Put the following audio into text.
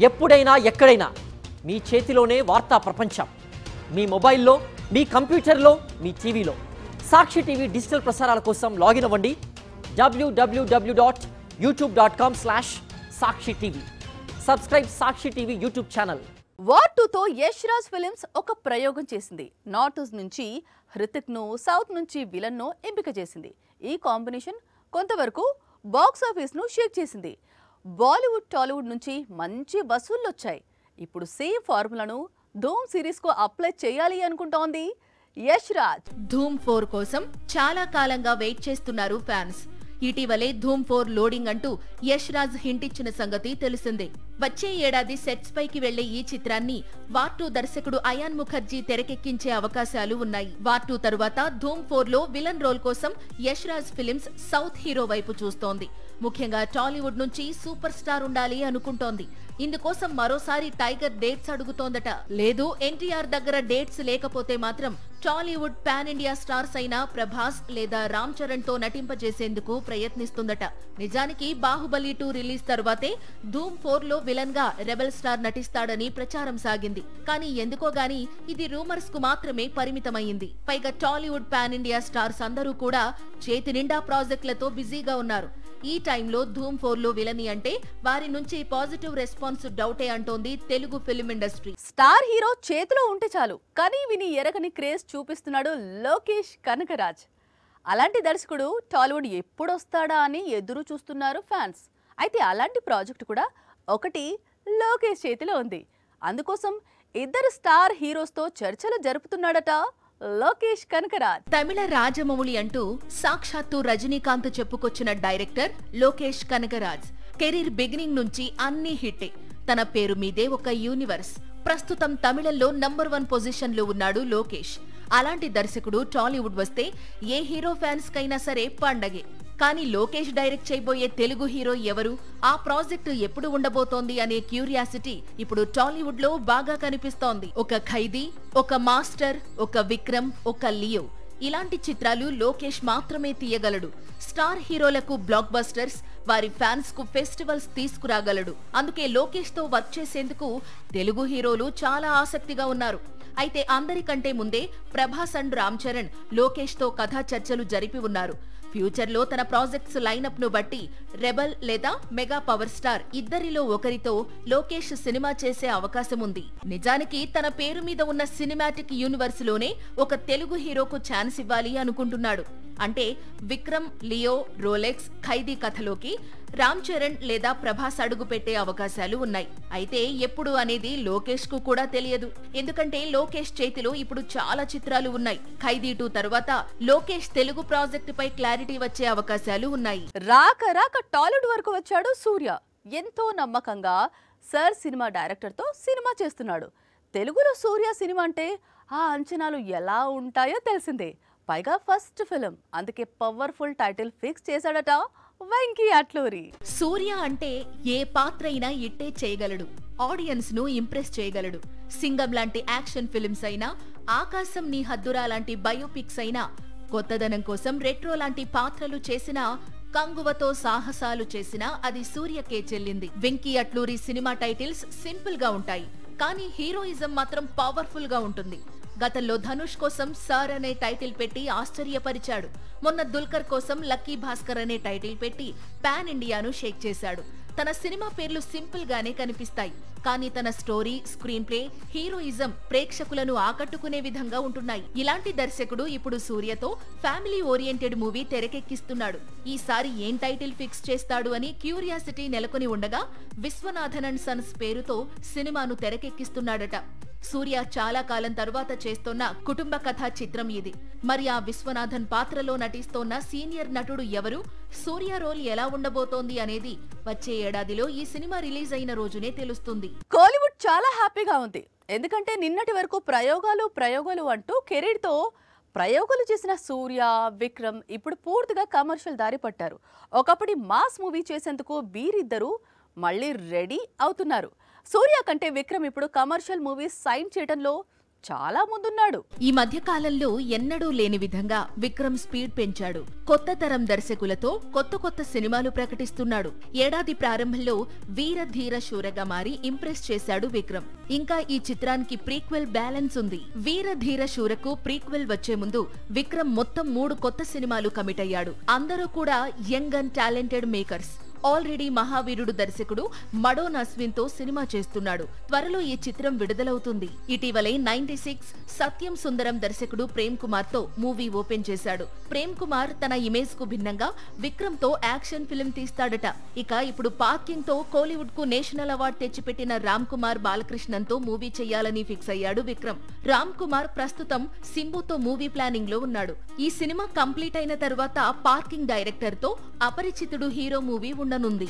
ఎప్పుడైనా ఎక్కడైనా మీ చేతిలోనే వార్తా ప్రపంచం. మీ మొబైల్లో, మీ కంప్యూటర్లో, మీ టీవీలో. సాక్షి టీవీ డిజిటల్ ప్రసారాల కోసం లాగిన్ అవ్వండి www.youtube.com/సాక్షి టీవీ. సబ్స్క్రైబ్ సాక్షి టీవీ యూట్యూబ్ ఛానల్. వార్ 2తో యష్ రాజ్ ఫిలిమ్స్ ఒక ప్రయోగం చేసింది. నార్త్ నుంచి హృతిక్ను, సౌత్ నుంచి విలన్ను ఎంపిక చేసింది. ఈ కాంబినేషన్ కొంతవరకు బాక్స్ ఆఫీస్ను షేక్ చేసింది. బాలీవుడ్, టాలీవుడ్ నుంచి మంచి వసూళ్లు వచ్చాయి. ఇప్పుడు సేమ్ ఫార్ములాను ధూమ్ సిరీస్కు అప్లై చేయాలి అనుకుంటోంది యష్ రాజ్. ధూమ్ 4 కోసం చాలా కాలంగా వెయిట్ చేస్తున్నారు ఫ్యాన్స్. ఇటీవలే ధూమ్ 4 లోడింగ్ అంటూ యష్ రాజ్ హింట్ ఇచ్చిన సంగతి తెలిసిందే. వచ్చే ఏడాది సెట్స్ పైకి వెళ్లే ఈ చిత్రాన్ని వార్ 2 దర్శకుడు అయాన్ ముఖర్జీ తెరకెక్కించే అవకాశాలు ఉన్నాయి. వార్ 2 తరువాత ధూమ్ 4లో విలన్ రోల్ కోసం Yash Raj films south hero వైపు చూస్తోంది. ముఖ్యంగా టాలీవుడ్ నుంచి సూపర్ స్టార్ ఉండాలి అనుకుంటోంది. ఇందుకోసం మరోసారి టైగర్ డేట్స్ అడుగుతోందట. లేదు, ఎన్టీఆర్ దగ్గర డేట్స్ లేకపోతే మాత్రం టాలీవుడ్ పాన్ ఇండియా స్టార్స్ అయిన ప్రభాస్ లేదా రామ్ చరణ్ తో నటింపజేసేందుకు ప్రయత్నిస్తుందట. నిజానికి బాహుబలి 2 రిలీజ్ తర్వాతే ధూమ్ 4లో విలన్ గా రెబెల్ స్టార్ నటిస్తాడని ప్రచారం సాగింది. కానీ ఎందుకో గాని ఇది రూమర్స్ కు మాత్రమే పరిమితమైంది. పైగా టాలీవుడ్ పాన్ ఇండియా స్టార్స్ అందరూ కూడా చేతి నిండా ప్రాజెక్టులతో బిజీగా ఉన్నారు. ఈ టైంలో ధూమ్ 4లో విలని అంటే వారి నుంచి పాజిటివ్ రెస్పాన్స్ డౌటే అంటోంది Telugu film industry. Star hero చేతిలో ఉంటే చాలు, కానీ విని ఎరగని క్రేజ్ చూపిస్తున్నాడు లోకేష్ కనకరాజ్. అలాంటి దర్శకుడు టాలీవుడ్ ఎప్పుడొస్తాడా అని ఎదురు చూస్తున్నారు ఫ్యాన్స్. అయితే అలాంటి ప్రాజెక్ట్ కూడా ఒకటి లోకేష్ చేతిలో ఉంది. అందుకోసం ఇద్దరు స్టార్ హీరోస్తో చర్చలు జరుపుతున్నాడట లోకేష్ కనకరాజ్. తమిళ రాజమౌళి అంటూ సాక్షాత్తు రజనీకాంత్ చెప్పుకొచ్చిన director Lokesh Kanagaraj. Career beginning నుంచి అన్ని హిట్టే. తన పేరు మీదే ఒక యూనివర్స్. ప్రస్తుతం తమిళంలో నంబర్ 1 పొజిషన్లో ఉన్నాడు లోకేష్. అలాంటి దర్శకుడు టాలీవుడ్ వస్తే ఏ హీరో ఫ్యాన్స్ కైనా సరే పండగే. కానీ లోకేష్ డైరెక్ట్ చేయబోయే తెలుగు హీరో ఎవరు, ఆ ప్రాజెక్టు ఎప్పుడు ఉండబోతోంది అనే క్యూరియాసిటీ ఇప్పుడు టాలీవుడ్ లో బాగా కనిపిస్తోంది. ఒక ఖైదీ, ఒక మాస్టర్, ఒక విక్రమ్, ఒక లియో ఇలాంటి చిత్రాలు లోకేష్ మాత్రమే తీయగలడు. స్టార్ హీరోలకు బ్లాక్ బస్టర్స్, వారి ఫ్యాన్స్ కు ఫెస్టివల్స్ తీసుకురాగలడు. అందుకే లోకేష్ తో వర్క్ చేసేందుకు తెలుగు హీరోలు చాలా ఆసక్తిగా ఉన్నారు. అయితే అందరికంటే ముందే ప్రభాస్ అండ్ రామ్ చరణ్ లోకేష్ తో కథా చర్చలు జరిపి ఉన్నారు. ఫ్యూచర్ లో తన ప్రాజెక్ట్స్ లైనప్ ను బట్టి రెబల్ లేదా మెగా పవర్ స్టార్ ఇద్దరిలో ఒకరితో లోకేష్ సినిమా చేసే అవకాశం ఉంది. నిజానికి తన పేరు మీద ఉన్న సినిమాటిక్ యూనివర్స్ లోనే ఒక తెలుగు హీరోకు ఛాన్స్ ఇవ్వాలి అనుకుంటున్నాడు. అంటే విక్రమ్, లియో, రోలెక్స్, ఖైదీ కథలోకి రామ్ చరణ్ లేదా ప్రభాస్ అడుగు పెట్టే అవకాశాలు ఉన్నాయి. అయితే ఎప్పుడు అనేది లోకేష్ కు కూడా తెలియదు. ఎందుకంటే లోకేష్ చేతిలో ఇప్పుడు చాలా చిత్రాలు ఉన్నాయి. ఖైదీ 2 తర్వాత లోకేష్ తెలుగు ప్రాజెక్టు పై క్లారిటీ వచ్చే అవకాశాలు ఉన్నాయి. రాక టాలీవుడ్ వరకు వచ్చాడు సూర్య. ఎంతో నమ్మకంగా సర్ సినిమా డైరెక్టర్ తో సినిమా చేస్తున్నాడు. తెలుగులో సూర్య సినిమా అంటే ఆ అంచనాలు ఎలా ఉంటాయో తెలిసిందే. పైగా ఫస్ట్ ఫిలిం, అందుకే పవర్ఫుల్ టైటిల్ ఫిక్స్ చేశాడట వెంకీ అట్లూరి. సూర్య అంటే ఏ పాత్ర అయినా ఇట్టే చేయగలడు. ఆడియన్స్ ను ఇంప్రెస్ చేయగలడు. సింగం లాంటి యాక్షన్ ఫిలిమ్స్ అయినా, ఆకాశం నీ హద్దురా లాంటి బయోపిక్స్ అయినా, కొత్తదనం కోసం రెట్రో లాంటి పాత్రలు చేసినా, కంగువతో సాహసాలు చేసినా అది సూర్యకే చెల్లింది. Venky Atluri cinema titles simple గా ఉంటాయి, కానీ హీరోయిజం మాత్రం పవర్ఫుల్ గా ఉంటుంది. గతంలో ధనుష్ కోసం సార్ అనే టైటిల్ పెట్టి ఆశ్చర్యపరిచాడు. మొన్న దుల్కర్ కోసం లక్కీ భాస్కర్ అనే టైటిల్ పెట్టి పాన్ ఇండియాను షేక్ చేశాడు. తన సినిమా పేర్లు సింపుల్ గానే కనిపిస్తాయి, కానీ తన స్టోరీ, స్క్రీన్ ప్లే, హీరోయిజం ప్రేక్షకులను ఆకట్టుకునే విధంగా ఉంటున్నాయి. ఇలాంటి దర్శకుడు ఇప్పుడు సూర్యతో ఫ్యామిలీ ఓరియంటెడ్ మూవీ తెరకెక్కిస్తున్నాడు. ఈసారి ఏం టైటిల్ ఫిక్స్ చేస్తాడు అని క్యూరియాసిటీ నెలకొని ఉండగా విశ్వనాథన్ అండ్ సన్స్ పేరుతో సినిమాను తెరకెక్కిస్తున్నాడట. సూర్య చాలా కాలం తరువాత చేస్తోన్న కుటుంబ కథా చిత్రం ఇది. మరి ఆ విశ్వనాథన్ పాత్రలో నటిస్తోన్న సీనియర్ నటుడు ఎవరు, సూర్య రోల్ ఎలా ఉండబోతోంది అనేది వచ్చే ఏడాదిలో ఈ సినిమా రిలీజ్ అయిన రోజునే తెలుస్తుంది. కోలీవుడ్ చాలా హ్యాపీగా ఉంది. ఎందుకంటే నిన్నటి వరకు ప్రయోగాలు అంటూ కెరీర్ తో ప్రయోగాలు చేసిన సూర్య, విక్రమ్ ఇప్పుడు పూర్తిగా కమర్షియల్ దారి పట్టారు. ఒకప్పటి మాస్ మూవీ చేసేందుకు వీరిద్దరూ మళ్ళీ రెడీ అవుతున్నారు. సూర్య కంటే విక్రమ్ ఇప్పుడు కమర్షియల్ మూవీస్ సైన్ చేయడంలో చాలా ముందున్నాడు. ఈ మధ్య కాలంలో ఎన్నడూ లేని విధంగా విక్రమ్ స్పీడ్ పెంచాడు. కొత్త తరం దర్శకులతో కొత్త కొత్త సినిమాలు ప్రకటిస్తున్నాడు. ఏడాది ప్రారంభంలో వీర ధీర శూరగా మారి ఇంప్రెస్ చేశాడు విక్రమ్. ఇంకా ఈ చిత్రానికి ప్రీక్వెల్ బ్యాలెన్స్ ఉంది. వీర ధీర శూరకు ప్రీక్వెల్ వచ్చే ముందు విక్రమ్ మొత్తం 3 కొత్త సినిమాలు కమిట్ అయ్యాడు. అందరూ కూడా young and talented makers. Already మహావీరుడు దర్శకుడు మడోన్ అశ్విన్ తో సినిమా చేస్తున్నాడు. త్వరలో ఈ చిత్రం విడుదలవుతుంది. ఇటీవలే 96 సత్యం సుందరం దర్శకుడు ప్రేమ్ కుమార్ తో మూవీ ఓపెన్ చేశాడు. ప్రేమ్ కుమార్ తన ఇమేజ్ కు భిన్నంగా విక్రమ్ తో యాక్షన్ ఫిల్మ్ తీస్తాడట. ఇక ఇప్పుడు పార్కింగ్ తో కోలీవుడ్ కు నేషనల్ అవార్డు తెచ్చిపెట్టిన రామ్ కుమార్ బాలకృష్ణన్ తో మూవీ చేయాలని ఫిక్స్ అయ్యాడు విక్రమ్. రామ్ కుమార్ ప్రస్తుతం సింబుతో మూవీ ప్లానింగ్ లో ఉన్నాడు. ఈ సినిమా కంప్లీట్ అయిన తరువాత పార్కింగ్ డైరెక్టర్ తో అపరిచితుడు హీరో మూవీ ఉండనుంది.